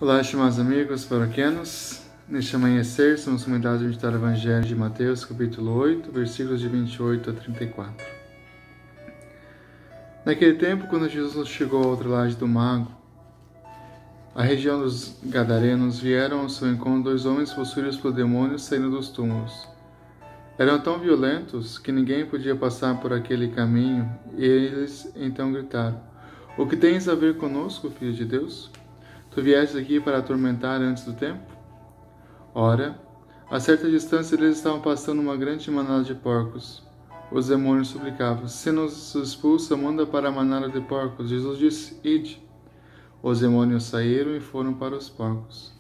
Olá, estimados amigos paroquianos. Neste amanhecer, estamos comunidade a meditar o Evangelho de Mateus, capítulo 8, versículos de 28 a 34. Naquele tempo, quando Jesus chegou ao outro lado do mar, a região dos Gadarenos, vieram ao seu encontro dois homens possuídos por demônios saindo dos túmulos. Eram tão violentos que ninguém podia passar por aquele caminho, e eles então gritaram: "O que tens a ver conosco, Filho de Deus? Tu vieste aqui para atormentar antes do tempo?" Ora, a certa distância eles estavam passando uma grande manada de porcos. Os demônios suplicavam: "Se nos expulsa, manda para a manada de porcos." Jesus disse: "Ide." Os demônios saíram e foram para os porcos.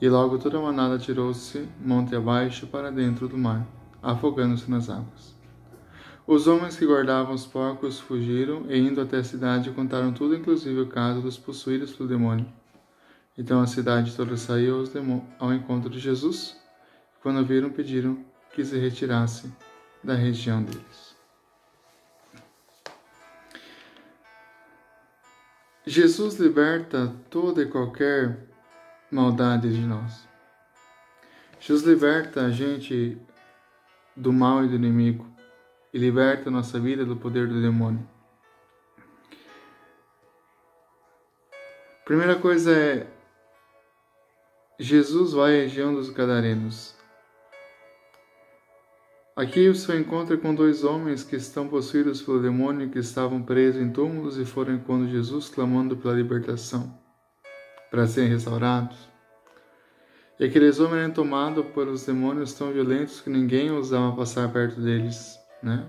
E logo toda a manada tirou-se monte abaixo para dentro do mar, afogando-se nas águas. Os homens que guardavam os porcos fugiram e, indo até a cidade, contaram tudo, inclusive o caso dos possuídos pelo demônio. Então a cidade toda saiu ao encontro de Jesus. Quando viram, pediram que se retirasse da região deles. Jesus liberta toda e qualquer maldade de nós. Jesus liberta a gente do mal e do inimigo e liberta a nossa vida do poder do demônio. Primeira coisa é: Jesus vai à região dos Gadarenos. Aqui o seu encontro é com dois homens que estão possuídos pelo demônio, que estavam presos em túmulos e foram encontro de Jesus clamando pela libertação, para serem restaurados. E aqueles homens eram tomados pelos demônios tão violentos que ninguém ousava passar perto deles, né?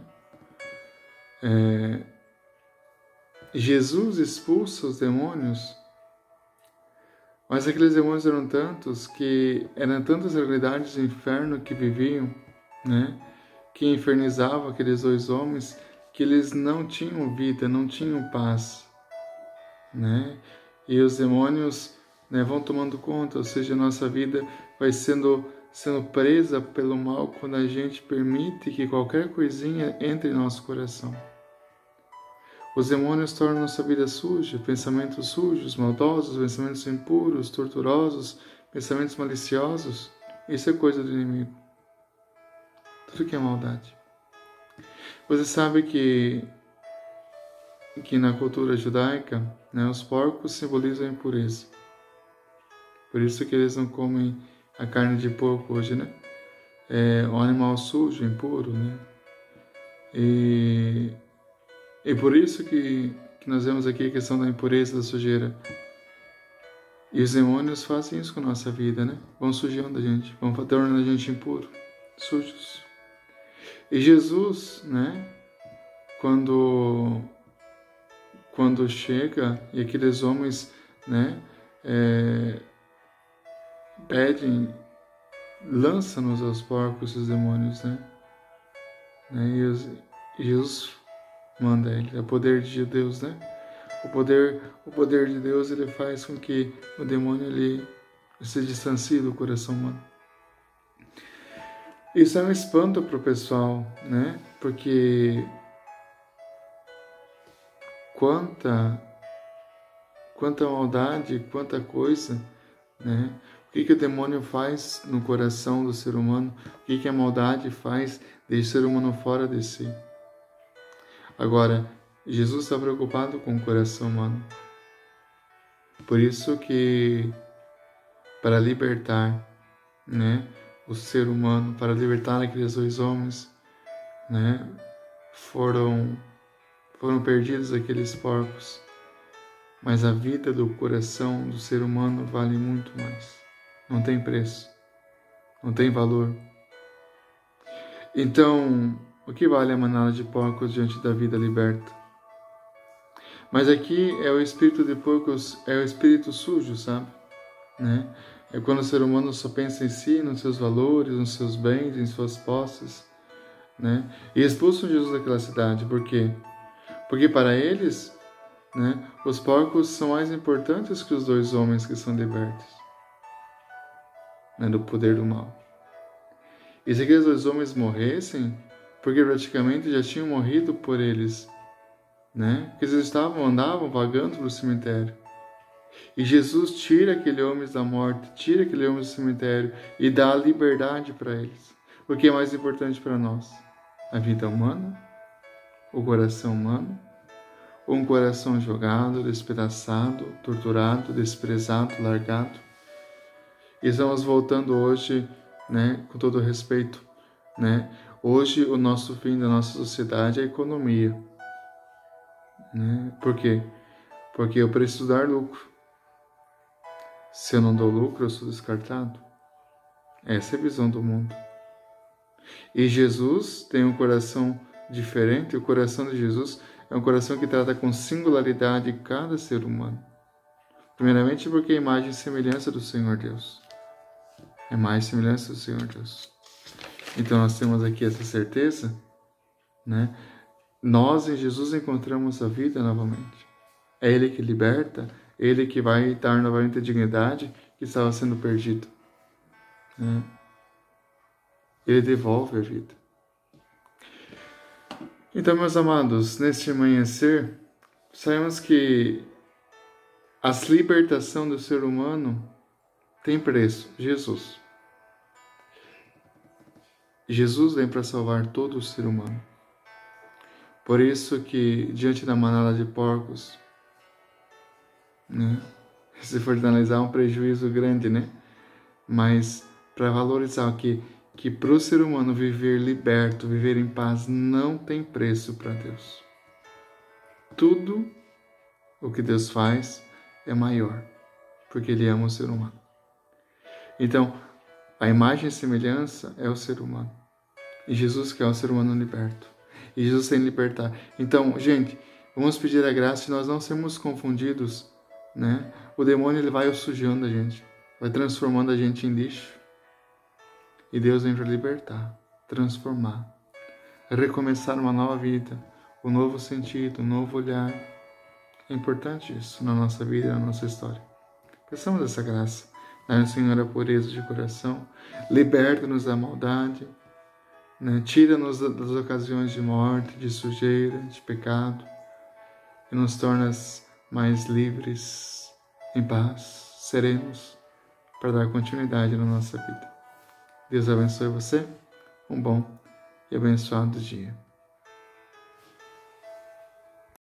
Jesus expulsa os demônios, mas aqueles demônios eram tantos, que eram tantas realidades do inferno que viviam, né? Que infernizavam aqueles dois homens, que eles não tinham vida, não tinham paz, né? E os demônios, né, vão tomando conta, ou seja, a nossa vida vai sendo presa pelo mal quando a gente permite que qualquer coisinha entre em nosso coração. Os demônios tornam nossa vida suja, pensamentos sujos, maldosos, pensamentos impuros, torturosos, pensamentos maliciosos. Isso é coisa do inimigo. Tudo que é maldade. Você sabe que na cultura judaica, né, os porcos simbolizam a impureza. Por isso que eles não comem a carne de porco hoje, né? É um animal sujo, impuro, né? E por isso que nós vemos aqui a questão da impureza, da sujeira. E os demônios fazem isso com a nossa vida, né? Vão sujando a gente, vão tornando a gente impuro, sujos. E Jesus, né? Quando chega e aqueles homens, né? Pedem, lança-nos aos porcos os demônios, né? E Jesus manda ele, é o poder de Deus, né? O poder de Deus, ele faz com que o demônio ele se distancie do coração humano. Isso é um espanto para o pessoal, né? Porque quanta maldade, quanta coisa, né? O que o demônio faz no coração do ser humano? O que a maldade faz de ser humano fora de si? Agora, Jesus está preocupado com o coração humano. Por isso que, para libertar, né, o ser humano, para libertar aqueles dois homens, né, foram perdidos aqueles porcos. Mas a vida do coração do ser humano vale muito mais. Não tem preço. Não tem valor. Então, o que vale a manada de porcos diante da vida liberta? Mas aqui é o espírito de porcos, é o espírito sujo, sabe? Né? É quando o ser humano só pensa em si, nos seus valores, nos seus bens, em suas posses, né? E expulsam Jesus daquela cidade. Por quê? Porque para eles, né, os porcos são mais importantes que os dois homens que são libertos, né, do poder do mal. E se aqueles dois homens morressem, porque praticamente já tinham morrido por eles, né? Porque eles andavam vagando pelo cemitério. E Jesus tira aquele homem da morte, tira aquele homem do cemitério e dá a liberdade para eles. O que é mais importante para nós? A vida humana? O coração humano? Ou um coração jogado, despedaçado, torturado, desprezado, largado? E estamos voltando hoje, né, com todo respeito, né? Hoje o nosso fim da nossa sociedade é a economia. Né? Por quê? Porque eu preciso dar lucro. Se eu não dou lucro, eu sou descartado. Essa é a visão do mundo. E Jesus tem um coração diferente. O coração de Jesus é um coração que trata com singularidade cada ser humano. Primeiramente porque é a imagem e semelhança do Senhor Deus. É mais semelhança do Senhor Deus. Então nós temos aqui essa certeza, né? Nós em Jesus encontramos a vida novamente. É Ele que liberta, Ele que vai dar novamente a dignidade que estava sendo perdida. Né? Ele devolve a vida. Então, meus amados, neste amanhecer, sabemos que a libertação do ser humano tem preço, Jesus. Jesus vem para salvar todo o ser humano. Por isso que, diante da manada de porcos, né, se for analisar, é um prejuízo grande, né? Mas para valorizar que para o ser humano viver liberto, viver em paz, não tem preço para Deus. Tudo o que Deus faz é maior, porque Ele ama o ser humano. Então, a imagem e semelhança é o ser humano. E Jesus quer o ser humano liberto. E Jesus tem que libertar. Então, gente, vamos pedir a graça de nós não sermos confundidos, né? O demônio ele vai sujando a gente, vai transformando a gente em lixo. E Deus vem para libertar, transformar, recomeçar uma nova vida, um novo sentido, um novo olhar. É importante isso na nossa vida e na nossa história. Peçamos essa graça. Dá-nos, Senhor, a pureza de coração. Liberta-nos da maldade. Né? Tira-nos das ocasiões de morte, de sujeira, de pecado. E nos tornas mais livres, em paz, serenos, para dar continuidade na nossa vida. Deus abençoe você. Um bom e abençoado dia.